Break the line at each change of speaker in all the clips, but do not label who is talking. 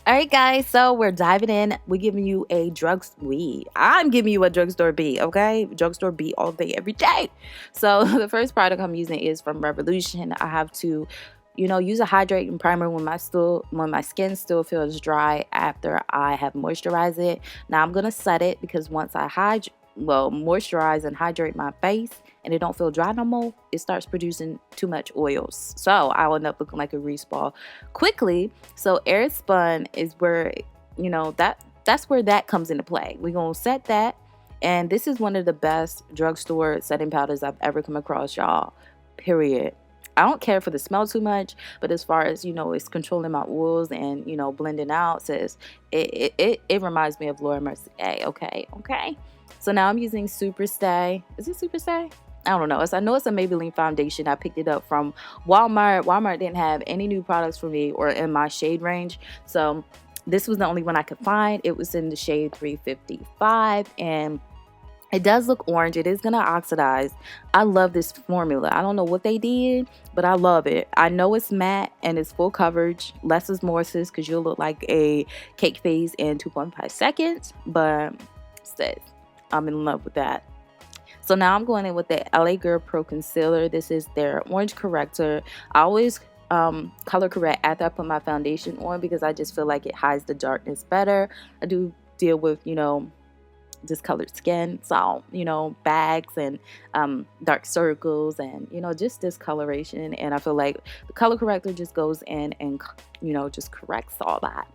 All right, guys, so we're diving in. I'm giving you a drugstore B, okay? Drugstore B all day, every day. So the first product I'm using is from Revolution. I have to, use a hydrating primer when my skin still feels dry after I have moisturized it. Now I'm gonna set it because once I moisturize and hydrate my face and it don't feel dry no more, it starts producing too much oils. So I will end up looking like a grease ball quickly. So AIRSPUN is where, that's where that comes into play. We're going to set that. And this is one of the best drugstore setting powders I've ever come across, y'all. Period. I don't care for the smell too much, but as far as, it's controlling my oils and, blending out, says it reminds me of Laura Mercier. Okay. So now I'm using Superstay. Is it Superstay? I don't know. I know it's a Maybelline foundation. I picked it up from Walmart. Walmart didn't have any new products for me or in my shade range. So this was the only one I could find. It was in the shade 355 and it does look orange. It is going to oxidize. I love this formula. I don't know what they did, but I love it. I know it's matte and it's full coverage. Less is more, sis, because you'll look like a cake face in 2.5 seconds. But sis, I'm in love with that. So now I'm going in with the LA Girl Pro Concealer. This is their orange corrector. I always color correct after I put my foundation on because I just feel like it hides the darkness better. I do deal with, discolored skin, so bags and dark circles and just discoloration, and I feel like the color corrector just goes in and just corrects all that.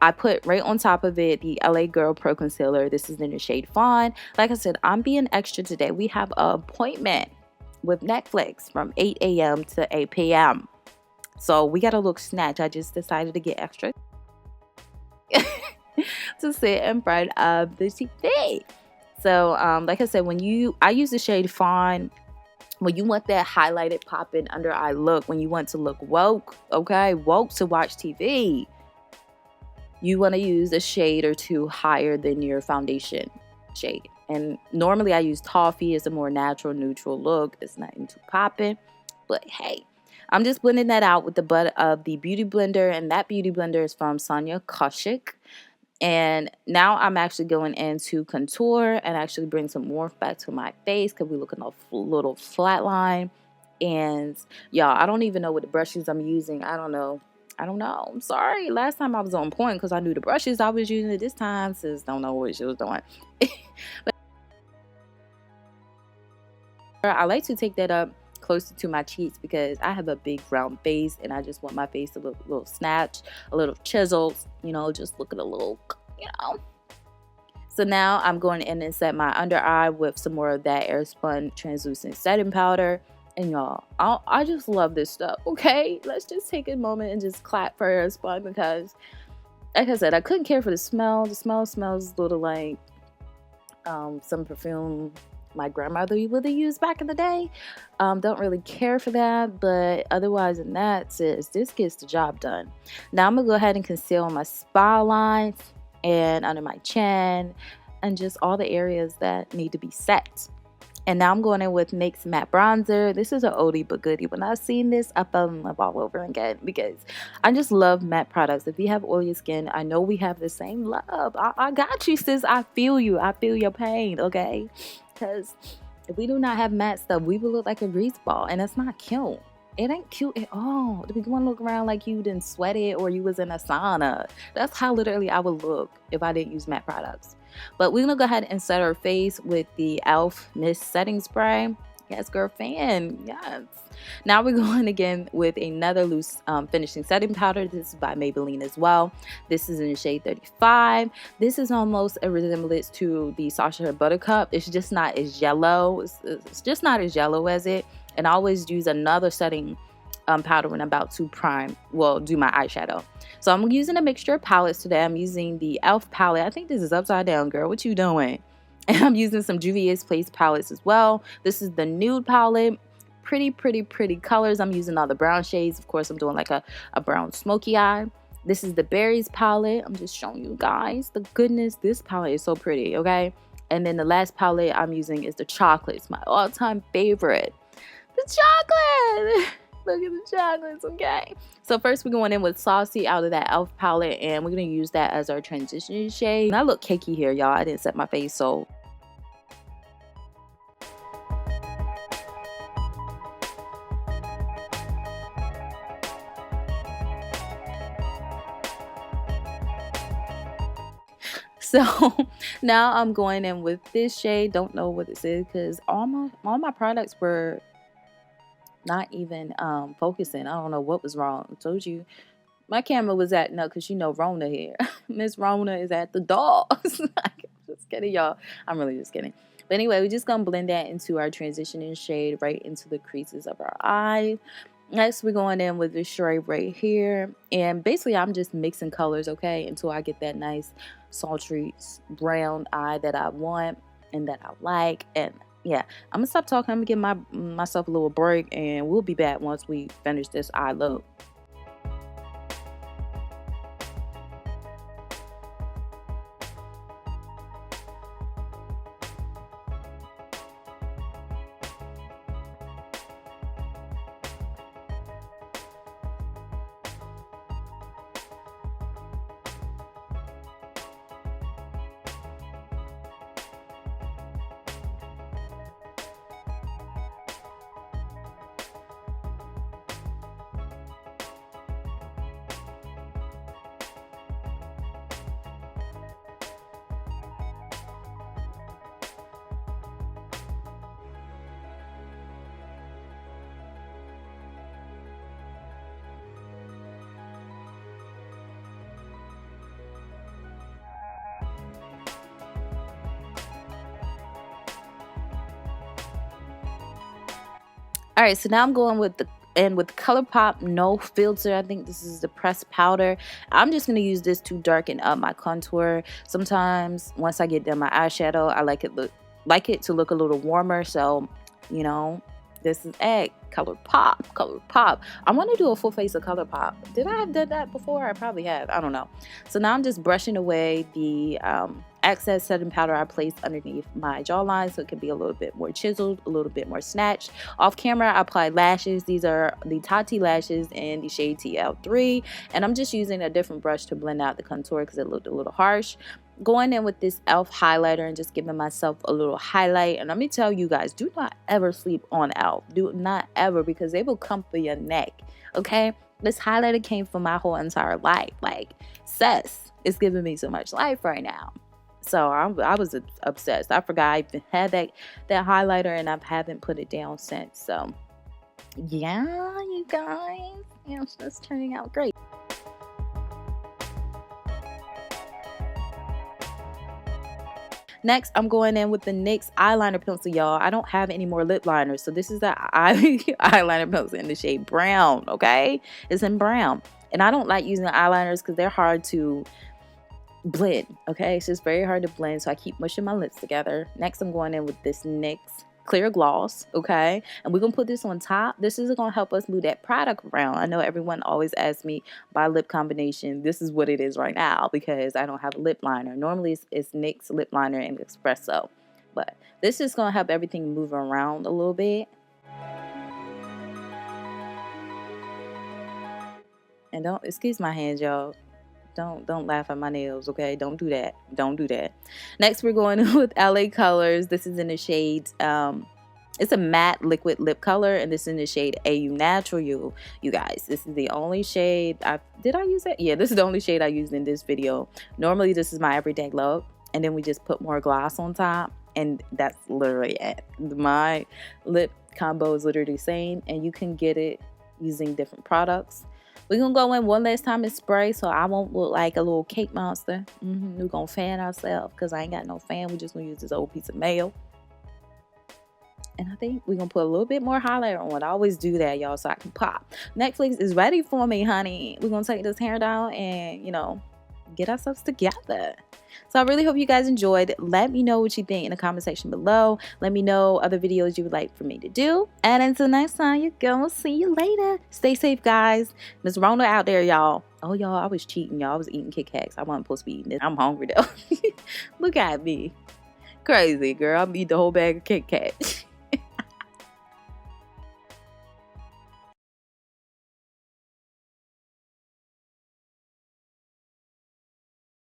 I put right on top of it the LA Girl Pro Concealer. This is in the shade Fawn. Like I said, I'm being extra today. We have an appointment with Netflix from 8 a.m. to 8 p.m. So we got to look snatch. I just decided to get extra to sit in front of the TV. So like I said, I use the shade Fawn. When you want that highlighted popping under eye look, when you want to look woke, okay, woke to watch TV, you want to use a shade or two higher than your foundation shade. And normally I use Toffee. It's a more natural, neutral look. It's not too popping, but hey, I'm just blending that out with the butt of the beauty blender, and that beauty blender is from Sonia Kashuk. And now I'm actually going into contour and actually bring some warmth back to my face because we're looking a little flat line. And y'all, I don't even know what the brushes I'm using. I don't know. I'm sorry. Last time I was on point because I knew the brushes I was using. This time, sis, don't know what she was doing. But I like to take that up closer to my cheeks because I have a big round face and I just want my face to look a little snatched, a little chiseled, just looking a little, So now I'm going in and set my under eye with some more of that AIRSPUN translucent setting powder. And y'all, I just love this stuff, okay? Let's just take a moment and just clap for AIRSPUN because, like I said, I couldn't care for the smell. The smell smells a little like some perfume my grandmother would have used back in the day. Don't really care for that, but otherwise than that, sis, this gets the job done. Now I'm going to go ahead and conceal my spine lines and under my chin and just all the areas that need to be set. And now I'm going in with NYX Matte Bronzer. This is an oldie but goodie. When I've seen this, I fell in love all over again because I just love matte products. If you have oily skin, I know we have the same love. I got you, sis. I feel you. I feel your pain, okay? Because if we do not have matte stuff, we will look like a grease ball. And it's not cute. It ain't cute at all. We want to look around like you didn't sweat it or you was in a sauna. That's how literally I would look if I didn't use matte products. But we're going to go ahead and set our face with the e.l.f. Mist Setting Spray. Yes, girl, fan. Yes. Now we're going again with another loose finishing setting powder. This is by Maybelline as well. This is in the shade 35. This is almost a resemblance to the Sacha Buttercup. It's just not as yellow. It's just not as yellow as it. And I always use another setting powder when I'm about to do my eyeshadow. So I'm using a mixture of palettes today. I'm using the e.l.f. palette. I think this is upside down, girl. What you doing? And I'm using some JUVIA'S Place palettes as well. This is the nude palette. Pretty colors. I'm using all the brown shades. Of course, I'm doing like a brown smoky eye. This is the Berries palette. I'm just showing you guys the goodness. This palette is so pretty, okay? And then the last palette I'm using is the Chocolate. It's my all-time favorite. The chocolate! Look at the chocolates, okay? So first we're going in with Saucy out of that e.l.f. palette, and we're going to use that as our transition shade. And I look cakey here, y'all. I didn't set my face, so... So now I'm going in with this shade. Don't know what this is because all my products were not even focusing. I don't know what was wrong. I told you my camera was acting up because you know Rona here. Miss Rona is at the dogs. Just kidding, y'all. I'm really just kidding. But anyway, we're just gonna blend that into our transitioning shade right into the creases of our eyes. Next, we're going in with this shade right here, and basically I'm just mixing colors, okay, until I get that nice sultry brown eye that I want and that I like. And yeah, I'm gonna stop talking. I'm gonna give myself a little break, and we'll be back once we finish this eye look. All right, so now I'm going with ColourPop No Filter. I think this is the pressed powder. I'm just going to use this to darken up my contour. Sometimes once I get done my eyeshadow, I like it to look a little warmer. So, you know, this is ColourPop. I want to do a full face of ColourPop. Did I have done that before? I probably have. I don't know. So now I'm just brushing away the excess setting powder I placed underneath my jawline so it can be a little bit more chiseled, a little bit more snatched. Off camera, I applied lashes. These are the TATI lashes in the shade TL3, and I'm just using a different brush to blend out the contour because it looked a little harsh. Going in with this e.l.f. highlighter and just giving myself a little highlight. And let me tell you guys, do not ever sleep on e.l.f. Do not ever, because they will come for your neck, okay? This highlighter came for my whole entire life. Like, sis, it's giving me so much life right now. So I was obsessed. I forgot I even had that highlighter, and I haven't put it down since. So yeah, you guys, it's just turning out great. Next, I'm going in with the NYX eyeliner pencil, y'all. I don't have any more lip liners, so this is the eyeliner pencil in the shade brown, okay? It's in brown. And I don't like using eyeliners because they're hard to blend, okay? It's just very hard to blend, so I keep mushing my lips together. Next, I'm going in with this NYX clear gloss, okay? And we're gonna put this on top. This is gonna help us move that product around. I know everyone always asks me by lip combination. This is what it is right now because I don't have a lip liner. Normally it's NYX lip liner and espresso, but this is gonna help everything move around a little bit. And don't, excuse my hands, y'all. Don't laugh at my nails, okay? Don't do that. Don't do that. Next, we're going in with LA Colors. This is in the shade, it's a matte liquid lip color, and this is in the shade AU Natural. You guys, this is the only shade did I use it? Yeah, this is the only shade I used in this video. Normally, this is my everyday look, and then we just put more gloss on top, and that's literally it. My lip combo is literally the same, and you can get it using different products. We're going to go in one last time and spray so I won't look like a little cake monster. We're going to fan ourselves because I ain't got no fan. We're just going to use this old piece of mail. And I think we're going to put a little bit more highlighter on. I always do that, y'all, so I can pop. Netflix is ready for me, honey. We're going to take this hair down and, you know, get ourselves together. So I really hope you guys enjoyed. Let me know what you think in the comment section below. Let me know other videos you would like for me to do. And until next time, you go. We'll see you later. Stay safe, guys. Miss Rona out there, y'all. Oh, y'all, I was cheating, y'all. I was eating Kit Kats. I wasn't supposed to be eating this. I'm hungry, though. Look at me. Crazy, girl. I'm eating the whole bag of Kit Kats.